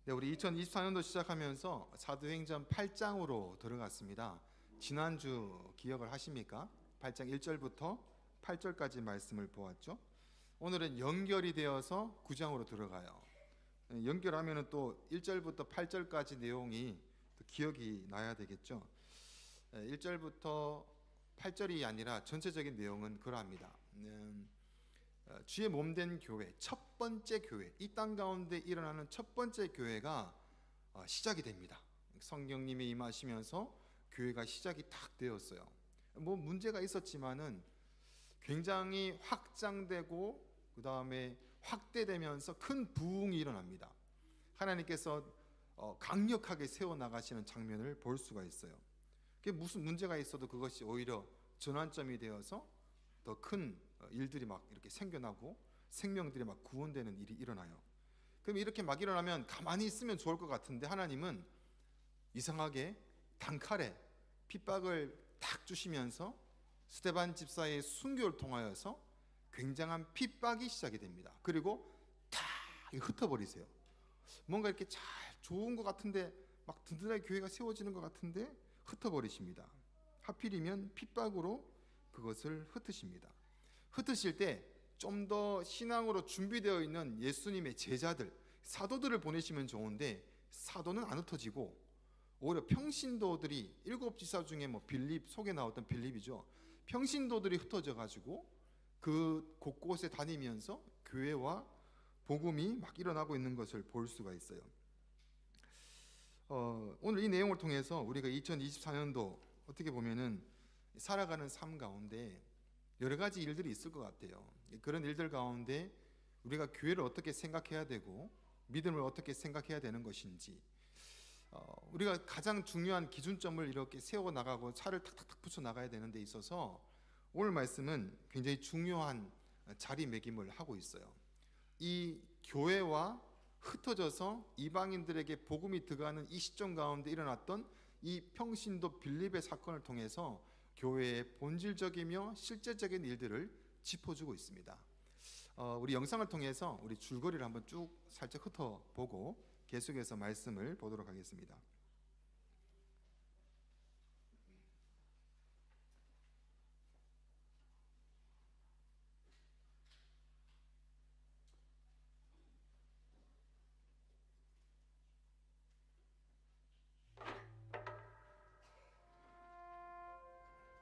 네, 우리 2024년도 시작하면서 사도행전 8장으로 들어갔습니다. 지난주 기억을 하십니까? 8장 1절부터 8절까지 말씀을 보았죠. 오늘은 연결이 되어서 9장으로 들어가요. 연결하면 또 1절부터 8절까지 내용이 또 기억이 나야 되겠죠. 1절부터 8절이 아니라 전체적인 내용은 그러합니다. 주의 몸된 교회, 첫 번째 교회, 이 땅 가운데 일어나는 첫 번째 교회가 시작이 됩니다. 성령님이 임하시면서 교회가 시작이 딱 되었어요. 뭐 문제가 있었지만은 굉장히 확장되고 그 다음에 확대되면서 큰 부흥이 일어납니다. 하나님께서 강력하게 세워나가시는 장면을 볼 수가 있어요. 그게 무슨 문제가 있어도 그것이 오히려 전환점이 되어서 더 큰 일들이 막 이렇게 생겨나고 생명들이 막 구원되는 일이 일어나요. 그럼 이렇게 막 일어나면 가만히 있으면 좋을 것 같은데 하나님은 이상하게 단칼에 핍박을 딱 주시면서 스데반 집사의 순교를 통하여서 굉장한 핍박이 시작이 됩니다. 그리고 다 흩어버리세요. 뭔가 이렇게 잘 좋은 것 같은데 막 든든하게 교회가 세워지는 것 같은데 흩어버리십니다. 하필이면 핍박으로 그것을 흩으십니다. 흩으실 때 좀 더 신앙으로 준비되어 있는 예수님의 제자들, 사도들을 보내시면 좋은데 사도는 안 흩어지고 오히려 평신도들이 일곱 지사 중에 뭐 빌립, 속에 나왔던 빌립이죠. 평신도들이 흩어져 가지고 그 곳곳에 다니면서 교회와 복음이 막 일어나고 있는 것을 볼 수가 있어요. 오늘 이 내용을 통해서 우리가 2024년도 어떻게 보면은 살아가는 삶 가운데 여러 가지 일들이 있을 것 같아요. 그런 일들 가운데 우리가 교회를 어떻게 생각해야 되고 믿음을 어떻게 생각해야 되는 것인지 우리가 가장 중요한 기준점을 이렇게 세워 나가고 차를 탁탁탁 붙여 나가야 되는 데 있어서 오늘 말씀은 굉장히 중요한 자리매김을 하고 있어요. 이 교회와 흩어져서 이방인들에게 복음이 들어가는 이 시점 가운데 일어났던 이 평신도 빌립의 사건을 통해서 교회의 본질적이며 실제적인 일들을 짚어주고 있습니다. 우리 영상을 통해서 우리 줄거리를 한번 쭉 살짝 흩어보고 계속해서 말씀을 보도록 하겠습니다.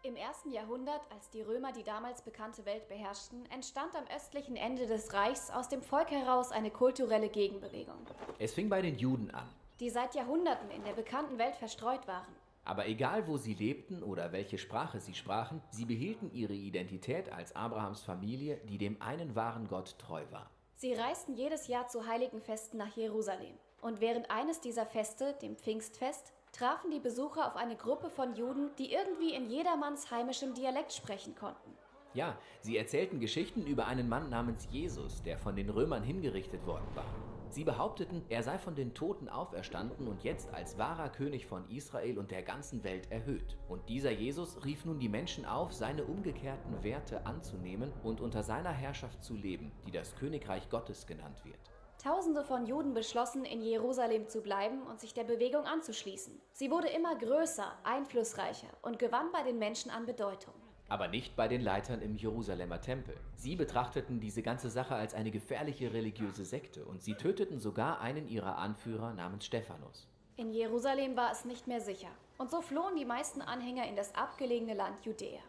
Im 1. Jahrhundert, als die Römer die damals bekannte Welt beherrschten, entstand am östlichen Ende des Reichs aus dem Volk heraus eine kulturelle Gegenbewegung, Es fing bei den Juden an. die seit Jahrhunderten in der bekannten Welt verstreut waren. Aber egal, wo sie lebten oder welche Sprache sie sprachen, sie behielten ihre Identität als Abrahams Familie, die dem einen wahren Gott treu war. Sie reisten jedes Jahr zu heiligen Festen nach Jerusalem. Und während eines dieser Feste, dem Pfingstfest, trafen die Besucher auf eine Gruppe von Juden, die irgendwie in jedermanns heimischem Dialekt sprechen konnten. Ja, sie erzählten Geschichten über einen Mann namens Jesus, der von den Römern hingerichtet worden war. Sie behaupteten, er sei von den Toten auferstanden und jetzt als wahrer König von Israel und der ganzen Welt erhöht. Und dieser Jesus rief nun die Menschen auf, seine umgekehrten Werte anzunehmen und unter seiner Herrschaft zu leben, die das Königreich Gottes genannt wird. Tausende von Juden beschlossen, in Jerusalem zu bleiben und sich der Bewegung anzuschließen. Sie wurde immer größer, einflussreicher und gewann bei den Menschen an Bedeutung. Aber nicht bei den Leitern im Jerusalemer Tempel. Sie betrachteten diese ganze Sache als eine gefährliche religiöse Sekte und sie töteten sogar einen ihrer Anführer namens Stephanus. In Jerusalem war es nicht mehr sicher. Und so flohen die meisten Anhänger in das abgelegene Land Judäa.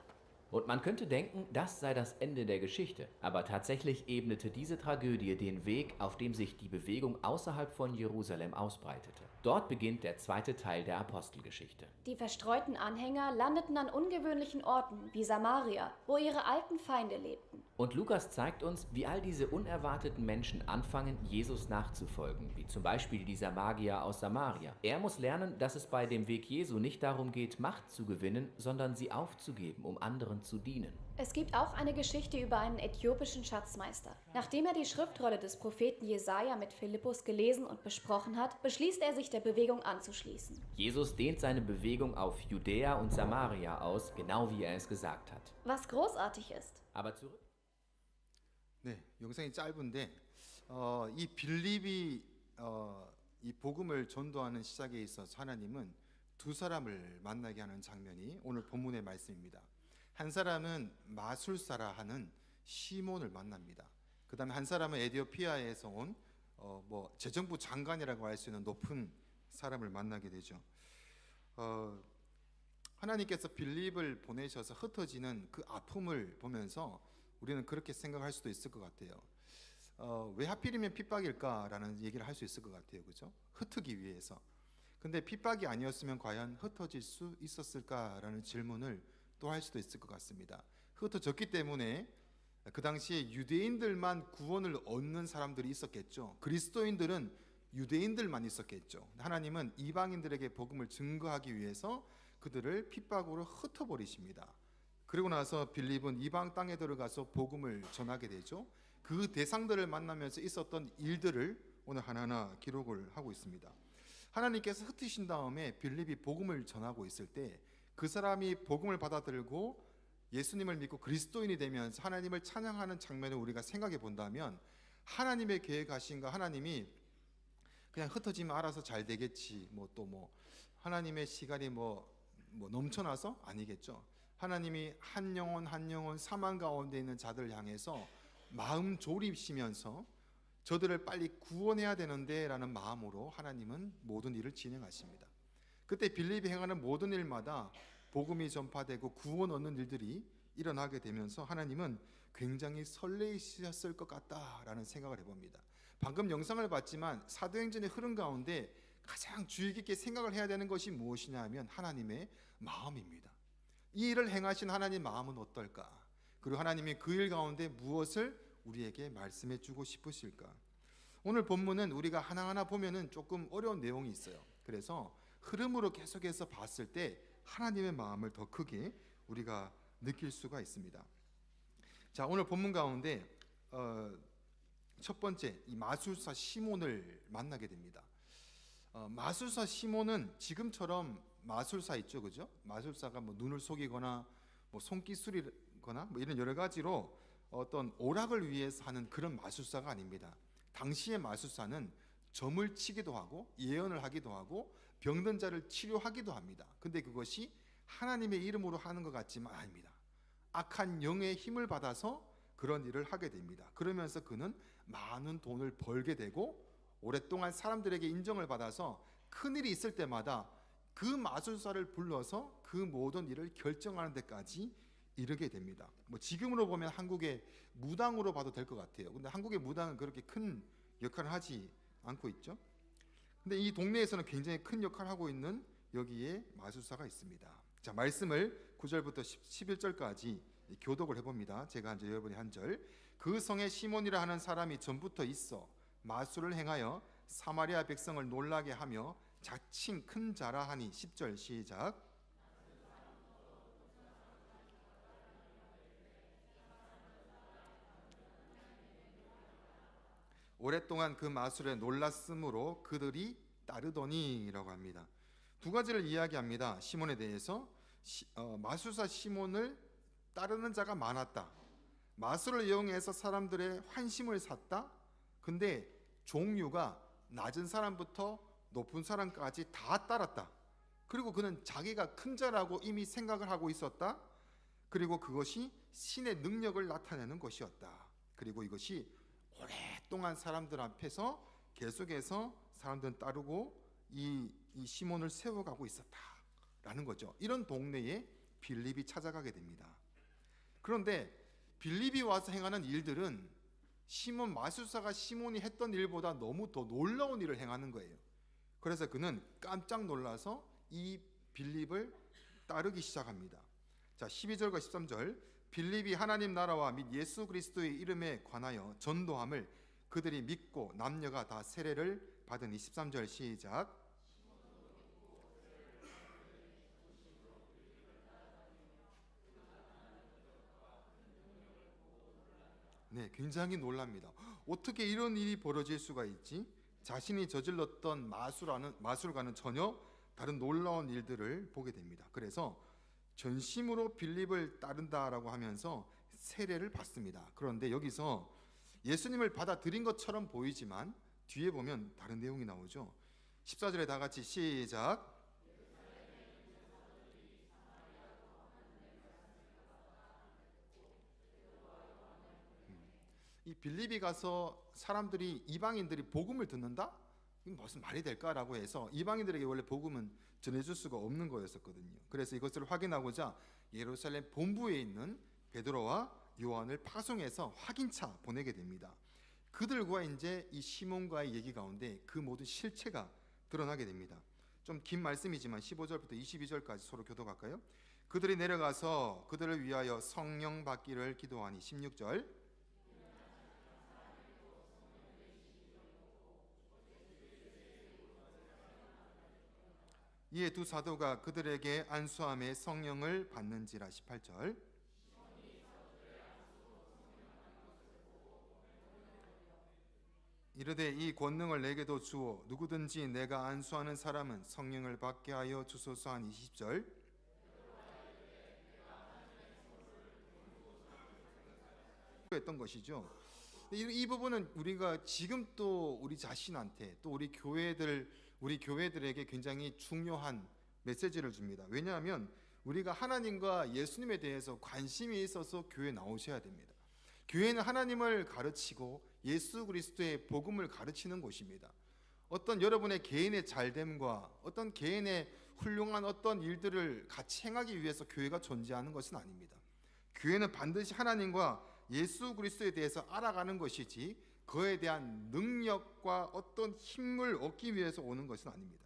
Und man könnte denken, das sei das Ende der Geschichte. Aber tatsächlich ebnete diese Tragödie den Weg, auf dem sich die Bewegung außerhalb von Jerusalem ausbreitete. Dort beginnt der zweite Teil der Apostelgeschichte. Die verstreuten Anhänger landeten an ungewöhnlichen Orten wie Samaria, wo ihre alten Feinde lebten. Und Lukas zeigt uns, wie all diese unerwarteten Menschen anfangen, Jesus nachzufolgen, wie zum Beispiel dieser Magier aus Samaria. Er muss lernen, dass es bei dem Weg Jesu nicht darum geht, Macht zu gewinnen, sondern sie aufzugeben, um anderen zu dienen. Es gibt auch eine Geschichte über einen äthiopischen Schatzmeister. Nachdem er die Schriftrolle des Propheten Jesaja mit Philippus gelesen und besprochen hat, beschließt er, sich der Bewegung anzuschließen. Jesus dehnt seine Bewegung auf Judäa und Samaria aus, genau wie er es gesagt hat. Was großartig ist. Aber zurück. 네, 영상이 짧은데 이 빌립이 이 복음을 전도하는 시작에 있어서 하나님은 두 사람을 만나게 하는 장면이 오늘 본문의 말씀입니다. 한 사람은 마술사라 하는 시몬을 만납니다. 그 다음에 한 사람은 에티오피아에서 온 재정부 장관이라고 할 수 있는 높은 사람을 만나게 되죠. 하나님께서 빌립을 보내셔서 흩어지는 그 아픔을 보면서 우리는 그렇게 생각할 수도 있을 것 같아요. 왜 하필이면 핍박일까라는 얘기를 할 수 있을 것 같아요. 그죠? 흩트기 위해서. 근데 핍박이 아니었으면 과연 흩어질 수 있었을까라는 질문을 또 할 수도 있을 것 같습니다. 흩어졌기 때문에 그 당시에 유대인들만 구원을 얻는 사람들이 있었겠죠. 그리스도인들은 유대인들만 있었겠죠. 하나님은 이방인들에게 복음을 증거하기 위해서 그들을 핍박으로 흩어버리십니다. 그리고 나서 빌립은 이방 땅에 들어가서 복음을 전하게 되죠. 그 대상들을 만나면서 있었던 일들을 오늘 하나하나 기록을 하고 있습니다. 하나님께서 흩으신 다음에 빌립이 복음을 전하고 있을 때 그 사람이 복음을 받아들고 예수님을 믿고 그리스도인이 되면서 하나님을 찬양하는 장면을 우리가 생각해 본다면 하나님의 계획하신가, 하나님이 그냥 흩어지면 알아서 잘 되겠지, 하나님의 시간이 넘쳐나서 아니겠죠. 하나님이 한 영혼 사망 가운데 있는 자들을 향해서 마음 졸이시면서 저들을 빨리 구원해야 되는데 라는 마음으로 하나님은 모든 일을 진행하십니다. 그때 빌립이 행하는 모든 일마다 복음이 전파되고 구원 얻는 일들이 일어나게 되면서 하나님은 굉장히 설레이셨을 것 같다라는 생각을 해봅니다. 방금 영상을 봤지만 사도행전의 흐름 가운데 가장 주의 깊게 생각을 해야 되는 것이 무엇이냐 하면 하나님의 마음입니다. 이 일을 행하신 하나님 마음은 어떨까? 그리고 하나님이 그 일 가운데 무엇을 우리에게 말씀해 주고 싶으실까? 오늘 본문은 우리가 하나하나 보면은 조금 어려운 내용이 있어요. 그래서 흐름으로 계속해서 봤을 때 하나님의 마음을 더 크게 우리가 느낄 수가 있습니다. 자, 오늘 본문 가운데 첫 번째 이 마술사 시몬을 만나게 됩니다. 마술사 시몬은 지금처럼 마술사 있죠, 그죠? 마술사가 눈을 속이거나 손기술이거나 이런 여러 가지로 어떤 오락을 위해서 하는 그런 마술사가 아닙니다. 당시의 마술사는 점을 치기도 하고 예언을 하기도 하고 병든 자를 치료하기도 합니다. 근데 그것이 하나님의 이름으로 하는 것 같지만 아닙니다. 악한 영의 힘을 받아서 그런 일을 하게 됩니다. 그러면서 그는 많은 돈을 벌게 되고 오랫동안 사람들에게 인정을 받아서 큰일이 있을 때마다 그 마술사를 불러서 그 모든 일을 결정하는 데까지 이르게 됩니다. 지금으로 보면 한국의 무당으로 봐도 될 것 같아요. 근데 한국의 무당은 그렇게 큰 역할을 하지 않고 있죠. 근데 이 동네에서는 굉장히 큰 역할을 하고 있는 여기에 마술사가 있습니다. 자, 말씀을 9절부터 11절까지 교독을 해봅니다. 제가 이제 여러분이 한 절. 그 성에 시몬이라 하는 사람이 전부터 있어 마술을 행하여 사마리아 백성을 놀라게 하며 자칭 큰 자라 하니. 10절 시작. 오랫동안 그 마술에 놀랐으므로 그들이 따르더니라고 합니다. 두 가지를 이야기합니다. 시몬에 대해서 마술사 시몬을 따르는 자가 많았다. 마술을 이용해서 사람들의 환심을 샀다. 근데 종류가 낮은 사람부터 높은 사람까지 다 따랐다. 그리고 그는 자기가 큰 자라고 이미 생각을 하고 있었다. 그리고 그것이 신의 능력을 나타내는 것이었다. 그리고 이것이 오랫동안 사람들 앞에서 계속해서 사람들은 따르고 이 시몬을 세워가고 있었다라는 거죠. 이런 동네에 빌립이 찾아가게 됩니다. 그런데 빌립이 와서 행하는 일들은 시몬 마술사가 시몬이 했던 일보다 너무 더 놀라운 일을 행하는 거예요. 그래서 그는 깜짝 놀라서 이 빌립을 따르기 시작합니다. 자, 12절과 13절. 빌립이 하나님 나라와 및 예수 그리스도의 이름에 관하여 전도함을 그들이 믿고 남녀가 다 세례를 받은. 23절 시작. 네, 굉장히 놀랍니다. 어떻게 이런 일이 벌어질 수가 있지? 자신이 저질렀던 마술과는 전혀 다른 놀라운 일들을 보게 됩니다. 그래서 전심으로 빌립을 따른다라고 하면서 세례를 받습니다. 그런데 여기서 예수님을 받아들인 것처럼 보이지만 뒤에 보면 다른 내용이 나오죠. 14절에 다 같이 시작. 이 빌립이 가서 사람들이 이방인들이 복음을 듣는다? 이게 무슨 말이 될까라고 해서 이방인들에게 원래 복음은 전해줄 수가 없는 거였었거든요. 그래서 이것을 확인하고자 예루살렘 본부에 있는 베드로와 요한을 파송해서 확인차 보내게 됩니다. 그들과 이제 이 시몬과의 얘기 가운데 그 모든 실체가 드러나게 됩니다. 좀 긴 말씀이지만 15절부터 22절까지 서로 교독할까요? 그들이 내려가서 그들을 위하여 성령 받기를 기도하니 16절. 이에 두 사도가 그들에게 안수함에 성령을 받는지라 18절. 이르되 이 권능을 내게도 주어 누구든지 내가 안수하는 사람은 성령을 받게 하여 주소서 한 20절. 했던 것이죠. 이 부분은 우리가 지금 또 우리 자신한테 또 우리 교회들에게 굉장히 중요한 메시지를 줍니다. 왜냐하면 우리가 하나님과 예수님에 대해서 관심이 있어서 교회에 나오셔야 됩니다. 교회는 하나님을 가르치고 예수 그리스도의 복음을 가르치는 곳입니다. 어떤 여러분의 개인의 잘됨과 어떤 개인의 훌륭한 어떤 일들을 같이 행하기 위해서 교회가 존재하는 것은 아닙니다. 교회는 반드시 하나님과 예수 그리스도에 대해서 알아가는 것이지 그에 대한 능력과 어떤 힘을 얻기 위해서 오는 것은 아닙니다.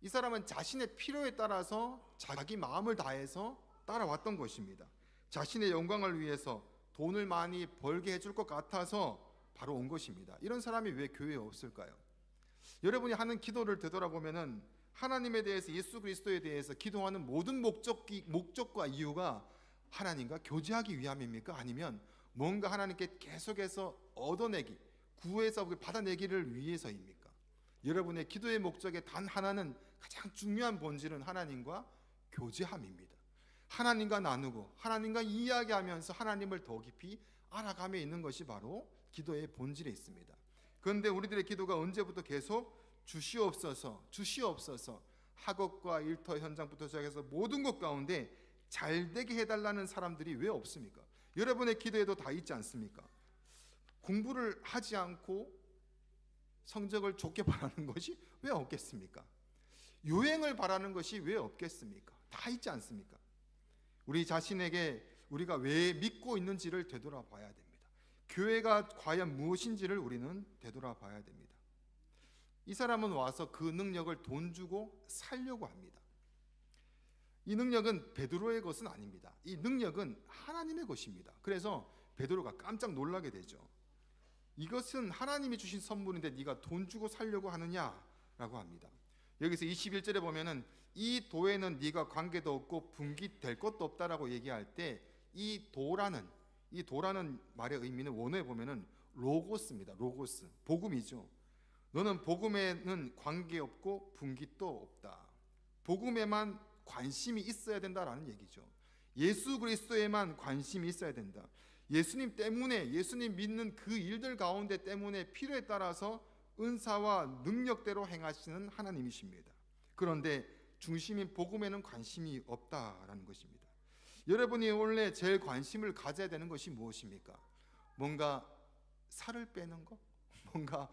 이 사람은 자신의 필요에 따라서 자기 마음을 다해서 따라왔던 것입니다. 자신의 영광을 위해서 돈을 많이 벌게 해줄 것 같아서 바로 온 것입니다. 이런 사람이 왜 교회에 없을까요? 여러분이 하는 기도를 되돌아보면은 하나님에 대해서 예수 그리스도에 대해서 기도하는 모든 목적과 이유가 하나님과 교제하기 위함입니까? 아니면 뭔가 하나님께 계속해서 얻어내기, 구해서 받아내기를 위해서입니까? 여러분의 기도의 목적의 단 하나는 가장 중요한 본질은 하나님과 교제함입니다. 하나님과 나누고 하나님과 이야기하면서 하나님을 더 깊이 알아가며 있는 것이 바로 기도의 본질에 있습니다. 그런데 우리들의 기도가 언제부터 계속 주시옵소서 학업과 일터 현장부터 시작해서 모든 것 가운데 잘되게 해달라는 사람들이 왜 없습니까? 여러분의 기도에도 다 있지 않습니까? 공부를 하지 않고 성적을 좋게 바라는 것이 왜 없겠습니까? 요행을 바라는 것이 왜 없겠습니까? 다 있지 않습니까? 우리 자신에게 우리가 왜 믿고 있는지를 되돌아봐야 됩니다. 교회가 과연 무엇인지를 우리는 되돌아봐야 됩니다. 이 사람은 와서 그 능력을 돈 주고 살려고 합니다. 이 능력은 베드로의 것은 아닙니다. 이 능력은 하나님의 것입니다. 그래서 베드로가 깜짝 놀라게 되죠. 이것은 하나님이 주신 선물인데 네가 돈 주고 살려고 하느냐라고 합니다. 여기서 21절에 보면은 이 도에는 네가 관계도 없고 분깃될 것도 없다라고 얘기할 때 이 도라는 말의 의미는 원어에 보면은 로고스입니다. 로고스, 복음이죠. 너는 복음에는 관계 없고 분깃도 없다. 복음에만 관심이 있어야 된다라는 얘기죠. 예수 그리스도에만 관심이 있어야 된다. 예수님 때문에, 예수님 믿는 그 일들 가운데 때문에 필요에 따라서 은사와 능력대로 행하시는 하나님이십니다. 그런데 중심인 복음에는 관심이 없다라는 것입니다. 여러분이 원래 제일 관심을 가져야 되는 것이 무엇입니까? 뭔가 살을 빼는 거? 뭔가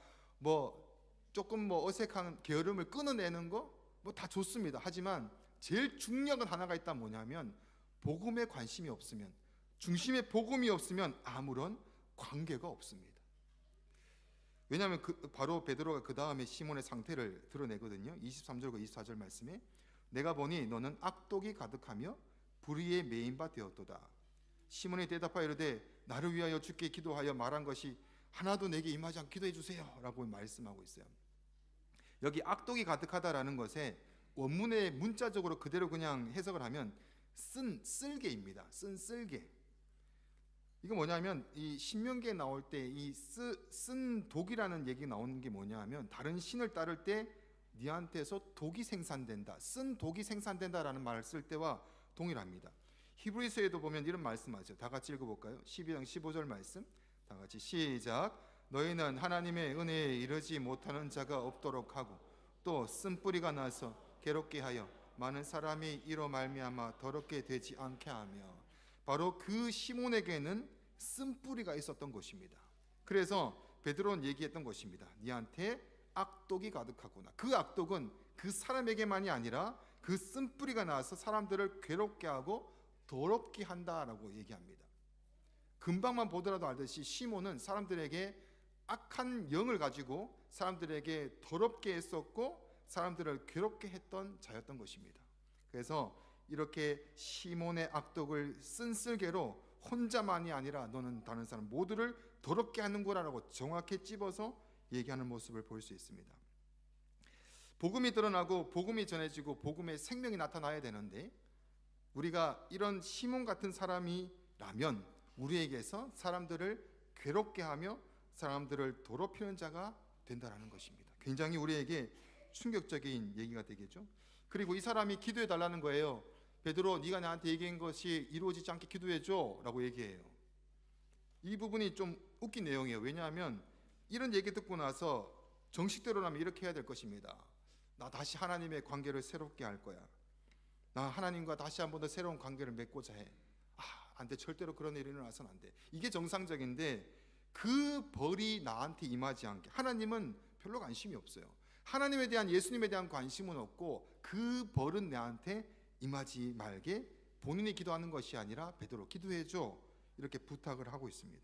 조금 어색한 게으름을 끊어내는 거? 다 좋습니다. 하지만 제일 중요한 하나가 있다. 뭐냐면 복음에 관심이 없으면, 중심에 복음이 없으면 아무런 관계가 없습니다. 왜냐하면 바로 베드로가 그 다음에 시몬의 상태를 드러내거든요. 23절과 24절 말씀에 내가 보니 너는 악독이 가득하며 불의에 매인 바 되었도다. 시몬이 대답하여 이르되 나를 위하여 주께 기도하여 말한 것이 하나도 내게 임하지 않게 기도해 주세요 라고 말씀하고 있어요. 여기 악독이 가득하다라는 것에 원문의 문자적으로 그대로 그냥 해석을 하면 쓸개입니다. 쓸개. 이거 뭐냐면 이 신명기에 나올 때 이 쓴 독이라는 얘기 나오는 게 뭐냐면 다른 신을 따를 때 니한테서 독이 생산된다, 쓴 독이 생산된다라는 말을 쓸 때와 동일합니다. 히브리서에도 보면 이런 말씀하죠. 다 같이 읽어볼까요? 12장 15절 말씀 다 같이 시작. 너희는 하나님의 은혜에 이르지 못하는 자가 없도록 하고 또 쓴뿌리가 나서 괴롭게 하여 많은 사람이 이로 말미암아 더럽게 되지 않게 하며. 바로 그 시몬에게는 쓴뿌리가 있었던 것입니다. 그래서 베드로는 얘기했던 것입니다. 네한테 악독이 가득하구나. 그 악독은 그 사람에게만이 아니라 그 쓴뿌리가 나서 사람들을 괴롭게 하고 더럽게 한다라고 얘기합니다. 금방만 보더라도 알듯이 시몬은 사람들에게 악한 영을 가지고 사람들에게 더럽게 했었고 사람들을 괴롭게 했던 자였던 것입니다. 그래서 이렇게 시몬의 악독을 쓴쓸개로 혼자만이 아니라 너는 다른 사람 모두를 더럽게 하는구나라고 정확히 찝어서 얘기하는 모습을 볼 수 있습니다. 복음이 드러나고 복음이 전해지고 복음의 생명이 나타나야 되는데 우리가 이런 시몬 같은 사람이라면 우리에게서 사람들을 괴롭게 하며 사람들을 더럽히는 자가 된다라는 것입니다. 굉장히 우리에게 충격적인 얘기가 되겠죠. 그리고 이 사람이 기도해 달라는 거예요. 베드로, 네가 나한테 얘기한 것이 이루어지지 않게 기도해줘 라고 얘기해요. 이 부분이 좀 웃긴 내용이에요. 왜냐하면 이런 얘기 듣고 나서 정식대로라면 이렇게 해야 될 것입니다. 나 다시 하나님의 관계를 새롭게 할 거야. 나 하나님과 다시 한 번 더 새로운 관계를 맺고자 해. 안 돼. 절대로 그런 일이 일어나서는 안 돼. 이게 정상적인데 그 벌이 나한테 임하지 않게. 하나님은 별로 관심이 없어요. 하나님에 대한, 예수님에 대한 관심은 없고 그 벌은 나한테 임하지 말게 본인이 기도하는 것이 아니라 베드로 기도해줘 이렇게 부탁을 하고 있습니다.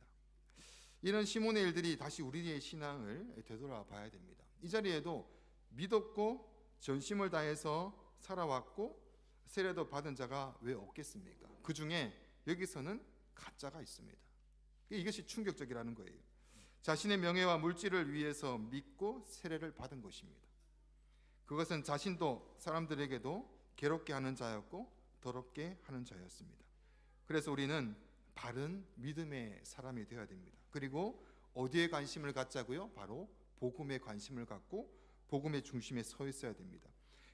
이런 시몬의 일들이 다시 우리의 신앙을 되돌아봐야 됩니다. 이 자리에도 믿었고 전심을 다해서 살아왔고 세례도 받은 자가 왜 없겠습니까? 그 중에 여기서는 가짜가 있습니다. 이것이 충격적이라는 거예요. 자신의 명예와 물질을 위해서 믿고 세례를 받은 것입니다. 그것은 자신도 사람들에게도 괴롭게 하는 자였고 더럽게 하는 자였습니다. 그래서 우리는 바른 믿음의 사람이 되어야 됩니다. 그리고 어디에 관심을 갖자고요? 바로 복음에 관심을 갖고 복음의 중심에 서 있어야 됩니다.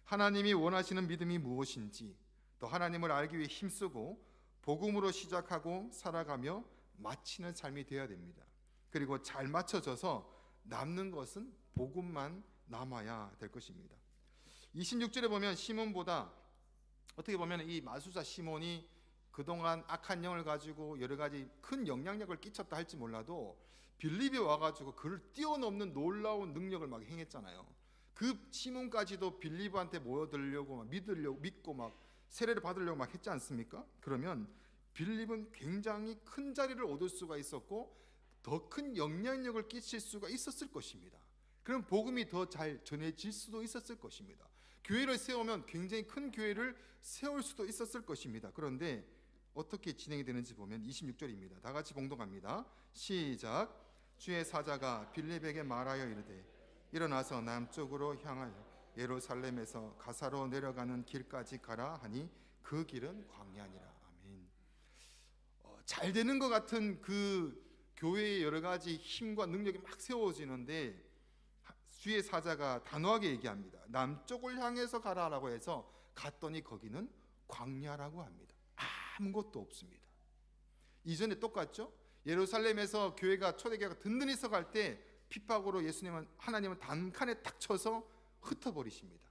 하나님이 원하시는 믿음이 무엇인지 또 하나님을 알기 위해 힘쓰고 복음으로 시작하고 살아가며 마치는 삶이 되어야 됩니다. 그리고 잘 맞춰져서 남는 것은 복음만 남아야 될 것입니다. 26절에 보면 시몬보다 어떻게 보면 이 마술사 시몬이 그동안 악한 영을 가지고 여러 가지 큰 영향력을 끼쳤다 할지 몰라도 빌립이 와가지고 그를 뛰어넘는 놀라운 능력을 막 행했잖아요. 그 시몬까지도 빌립한테 모여들려고 막 믿고 막 세례를 받으려고 막 했지 않습니까? 그러면 빌립은 굉장히 큰 자리를 얻을 수가 있었고 더 큰 영향력을 끼칠 수가 있었을 것입니다. 그럼 복음이 더 잘 전해질 수도 있었을 것입니다. 교회를 세우면 굉장히 큰 교회를 세울 수도 있었을 것입니다. 그런데 어떻게 진행이 되는지 보면 26절입니다. 다 같이 봉독합니다. 시작. 주의 사자가 빌립에게 말하여 이르되 일어나서 남쪽으로 향하여 예루살렘에서 가사로 내려가는 길까지 가라 하니 그 길은 광야니라. 아멘. 잘 되는 것 같은 그 교회의 여러 가지 힘과 능력이 막 세워지는데 주의 사자가 단호하게 얘기합니다. 남쪽을 향해서 가라라고 해서 갔더니 거기는 광야라고 합니다. 아무것도 없습니다. 이전에 똑같죠? 예루살렘에서 교회가 초대교회가 든든히 서갈 때 핍박으로 하나님은 단칸에 딱 쳐서 흩어버리십니다.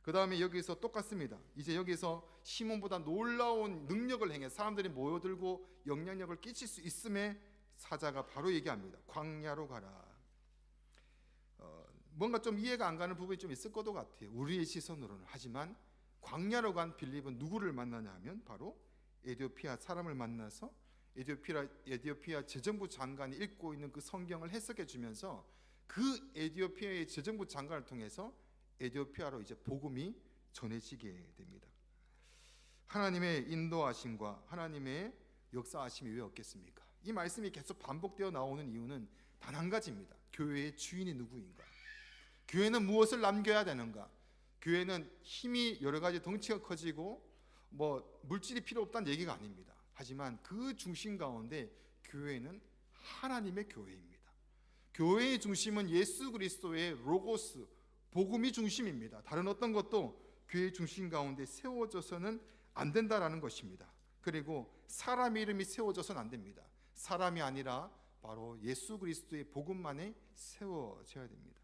그 다음에 여기서 똑같습니다. 이제 여기서 시몬보다 놀라운 능력을 행해 사람들이 모여들고 영향력을 끼칠 수 있음에 사자가 바로 얘기합니다. 광야로 가라. 뭔가 좀 이해가 안 가는 부분이 좀 있을 것도 같아요. 우리의 시선으로는. 하지만 광야로 간 빌립은 누구를 만나냐 하면 바로 에티오피아 사람을 만나서 에티오피아 재정부 장관이 읽고 있는 그 성경을 해석해 주면서 그 에티오피아의 재정부 장관을 통해서 에티오피아로 이제 복음이 전해지게 됩니다. 하나님의 인도하심과 하나님의 역사하심이 왜 없겠습니까? 이 말씀이 계속 반복되어 나오는 이유는 단 한 가지입니다. 교회의 주인이 누구인가? 교회는 무엇을 남겨야 되는가? 교회는 힘이 여러 가지 덩치가 커지고 뭐 물질이 필요 없다는 얘기가 아닙니다. 하지만 그 중심 가운데 교회는 하나님의 교회입니다. 교회의 중심은 예수 그리스도의 로고스, 복음이 중심입니다. 다른 어떤 것도 교회의 중심 가운데 세워져서는 안 된다라는 것입니다. 그리고 사람 이름이 세워져서는 안 됩니다. 사람이 아니라 바로 예수 그리스도의 복음만에 세워져야 됩니다.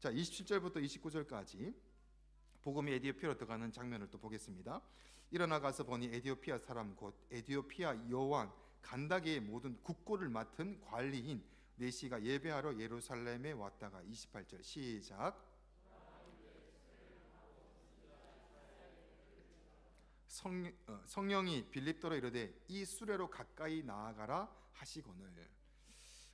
자, 27절부터 29절까지 복음이 에디오피아로 들어가는 장면을 또 보겠습니다. 일어나 가서 보니 에디오피아 사람 곧 에디오피아 여왕 간다게의 모든 국고를 맡은 관리인 네시가 예배하러 예루살렘에 왔다가 28절 시작. 성령이 빌립도로 이르되 이 수레로 가까이 나아가라 하시거늘.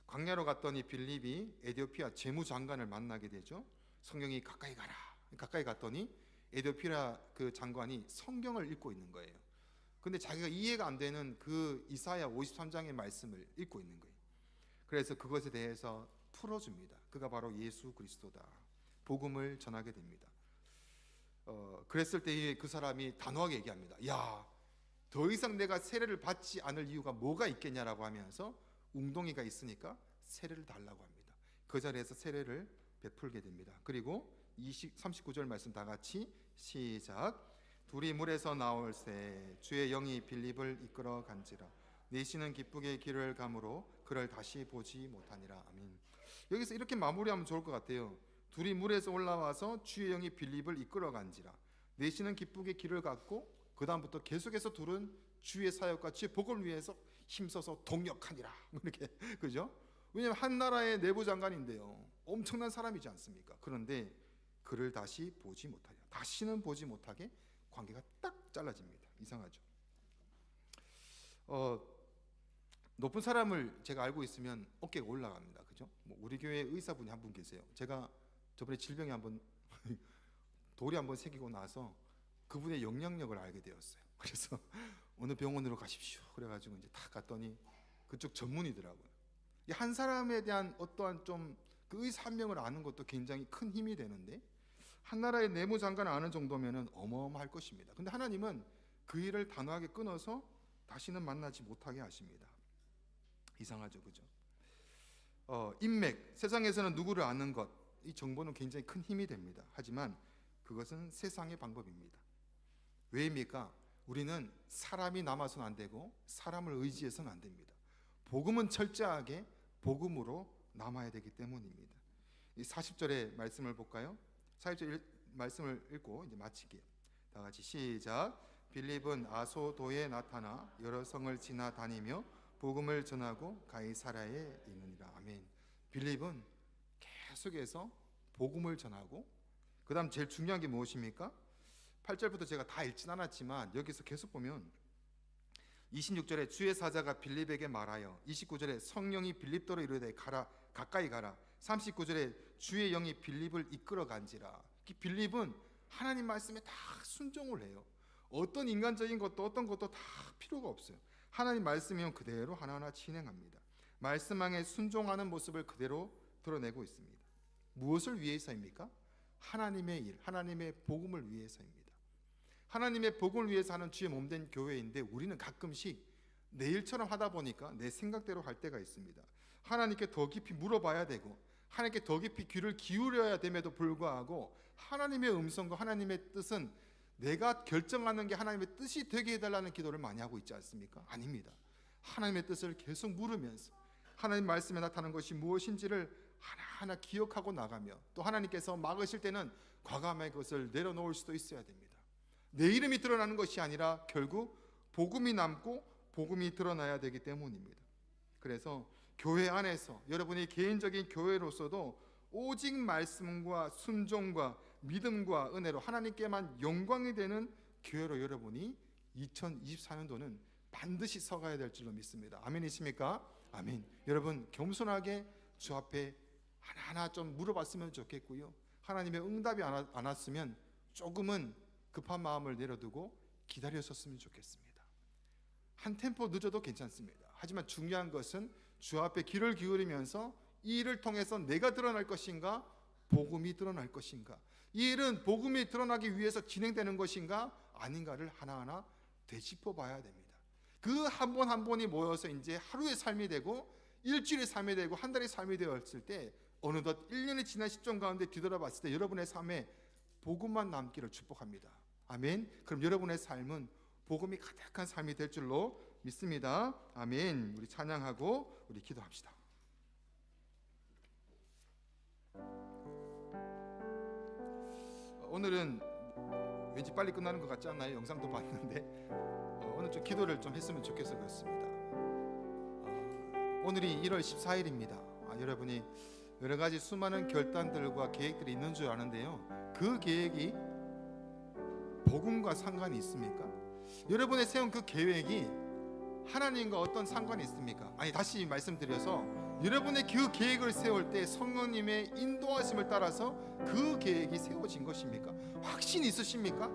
광야로 갔더니 빌립이 에디오피아 재무장관을 만나게 되죠. 성령이 가까이 가라. 가까이 갔더니 에디오피아 그 장관이 성경을 읽고 있는 거예요. 근데 자기가 이해가 안 되는 그 이사야 53장의 말씀을 읽고 있는 거예요. 그래서 그것에 대해서 풀어줍니다. 그가 바로 예수 그리스도다. 복음을 전하게 됩니다. 그랬을 때 그 사람이 단호하게 얘기합니다. 야, 더 이상 내가 세례를 받지 않을 이유가 뭐가 있겠냐라고 하면서 웅덩이가 있으니까 세례를 달라고 합니다. 그 자리에서 세례를 베풀게 됩니다. 그리고 39절 말씀 다 같이 시작. 둘이 물에서 나올새 주의 영이 빌립을 이끌어 간지라 내시는 기쁘게 길을 가므로 그를 다시 보지 못하니라. 아멘. 여기서 이렇게 마무리하면 좋을 것 같아요. 둘이 물에서 올라와서 주의 영이 빌립을 이끌어 간지라 내시는 기쁘게 길을 갔고 그 다음부터 계속해서 둘은 주의 사역과 주의 복을 위해서 힘써서 동력하니라. 이렇게 그죠? 왜냐하면 한 나라의 내부 장관인데요. 엄청난 사람이지 않습니까? 그런데 그를 다시 보지 못하려. 다시는 보지 못하게 관계가 딱 잘라집니다. 이상하죠? 높은 사람을 제가 알고 있으면 어깨가 올라갑니다. 그죠? 우리 교회 의사분이 한 분 계세요. 제가 저번에 질병에 한번 돌이 한번 새기고 나서 그분의 영향력을 알게 되었어요. 그래서 어느 병원으로 가십시오. 그래가지고 이제 딱 갔더니 그쪽 전문이더라고요. 한 사람에 대한 어떠한 좀 그 의사 한 명을 아는 것도 굉장히 큰 힘이 되는데 한 나라의 내무장관을 아는 정도면은 어마어마할 것입니다. 근데 하나님은 그 일을 단호하게 끊어서 다시는 만나지 못하게 하십니다. 이상하죠, 그죠? 인맥, 세상에서는 누구를 아는 것, 이 정보는 굉장히 큰 힘이 됩니다. 하지만 그것은 세상의 방법입니다. 왜입니까? 우리는 사람이 남아서는 안 되고 사람을 의지해서는 안 됩니다. 복음은 철저하게 복음으로 남아야 되기 때문입니다. 이 40절의 말씀을 볼까요? 40절 말씀을 읽고 이제 마칠게요. 다 같이 시작. 빌립은 아소도에 나타나 여러 성을 지나다니며 복음을 전하고 가이사랴에 있느니라. 아멘. 빌립은 계속해서 복음을 전하고 그 다음 제일 중요한 게 무엇입니까? 8절부터 제가 다 읽진 않았지만 여기서 계속 보면 26절에 주의 사자가 빌립에게 말하여 29절에 성령이 빌립도로 이르되 가라 가까이 가라 39절에 주의 영이 빌립을 이끌어 간지라. 빌립은 하나님 말씀에 다 순종을 해요. 어떤 인간적인 것도 어떤 것도 다 필요가 없어요. 하나님 말씀이면 그대로 하나하나 진행합니다. 말씀에 순종하는 모습을 그대로 드러내고 있습니다. 무엇을 위해서입니까? 하나님의 일, 하나님의 복음을 위해서입니다. 하나님의 복음을 위해서 하는 주의 몸된 교회인데 우리는 가끔씩 내 일처럼 하다 보니까 내 생각대로 할 때가 있습니다. 하나님께 더 깊이 물어봐야 되고 하나님께 더 깊이 귀를 기울여야 됨에도 불구하고 하나님의 음성과 하나님의 뜻은 내가 결정하는 게 하나님의 뜻이 되게 해달라는 기도를 많이 하고 있지 않습니까? 아닙니다. 하나님의 뜻을 계속 물으면서 하나님 말씀에 나타나는 것이 무엇인지를 하나하나 기억하고 나가며 또 하나님께서 막으실 때는 과감하게 그것을 내려놓을 수도 있어야 됩니다. 내 이름이 드러나는 것이 아니라 결국 복음이 남고 복음이 드러나야 되기 때문입니다. 그래서 교회 안에서 여러분이 개인적인 교회로서도 오직 말씀과 순종과 믿음과 은혜로 하나님께만 영광이 되는 교회로 여러분이 2024년도는 반드시 서가야 될 줄로 믿습니다. 아멘이십니까? 아멘. 여러분 겸손하게 주 앞에 하나하나 좀 물어봤으면 좋겠고요. 하나님의 응답이 안 왔으면 조금은 급한 마음을 내려두고 기다렸었으면 좋겠습니다. 한 템포 늦어도 괜찮습니다. 하지만 중요한 것은 주 앞에 귀를 기울이면서 이 일을 통해서 내가 드러날 것인가 복음이 드러날 것인가 이 일은 복음이 드러나기 위해서 진행되는 것인가 아닌가를 하나하나 되짚어 봐야 됩니다. 그 한 번 한 번이 모여서 이제 하루의 삶이 되고 일주일의 삶이 되고 한 달의 삶이 되었을 때 어느덧 1년이 지난 시점 가운데 뒤돌아봤을 때 여러분의 삶에 복음만 남기를 축복합니다. 아멘. 그럼 여러분의 삶은 복음이 가득한 삶이 될 줄로 믿습니다. 아멘. 우리 찬양하고 우리 기도합시다. 오늘은 왠지 빨리 끝나는 것 같지 않나요? 영상도 봤는데 오늘 좀 기도를 좀 했으면 좋겠어 그렇습니다. 오늘이 1월 14일입니다. 여러분이 여러 가지 수많은 결단들과 계획들이 있는 줄 아는데요. 그 계획이 복음과 상관이 있습니까? 여러분의 세운 그 계획이 하나님과 어떤 상관이 있습니까? 아니, 다시 말씀드려서 여러분의 그 계획을 세울 때 성령님의 인도하심을 따라서 그 계획이 세워진 것입니까? 확신이 있으십니까?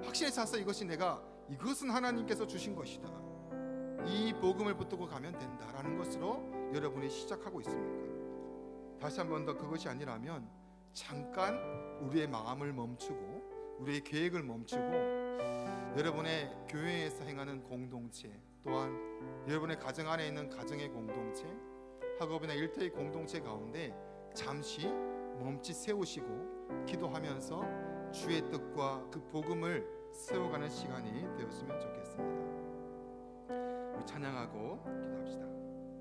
확신에 차서 이것은 하나님께서 주신 것이다, 이 복음을 붙들고 가면 된다라는 것으로 여러분이 시작하고 있습니까? 다시 한 번 더, 그것이 아니라면 잠깐 우리의 마음을 멈추고 우리의 계획을 멈추고 여러분의 교회에서 행하는 공동체, 또한 여러분의 가정 안에 있는 가정의 공동체, 학업이나 일터의 공동체 가운데 잠시 멈칫 세우시고 기도하면서 주의 뜻과 그 복음을 세워가는 시간이 되었으면 좋겠습니다. 우리 찬양하고 기도합시다.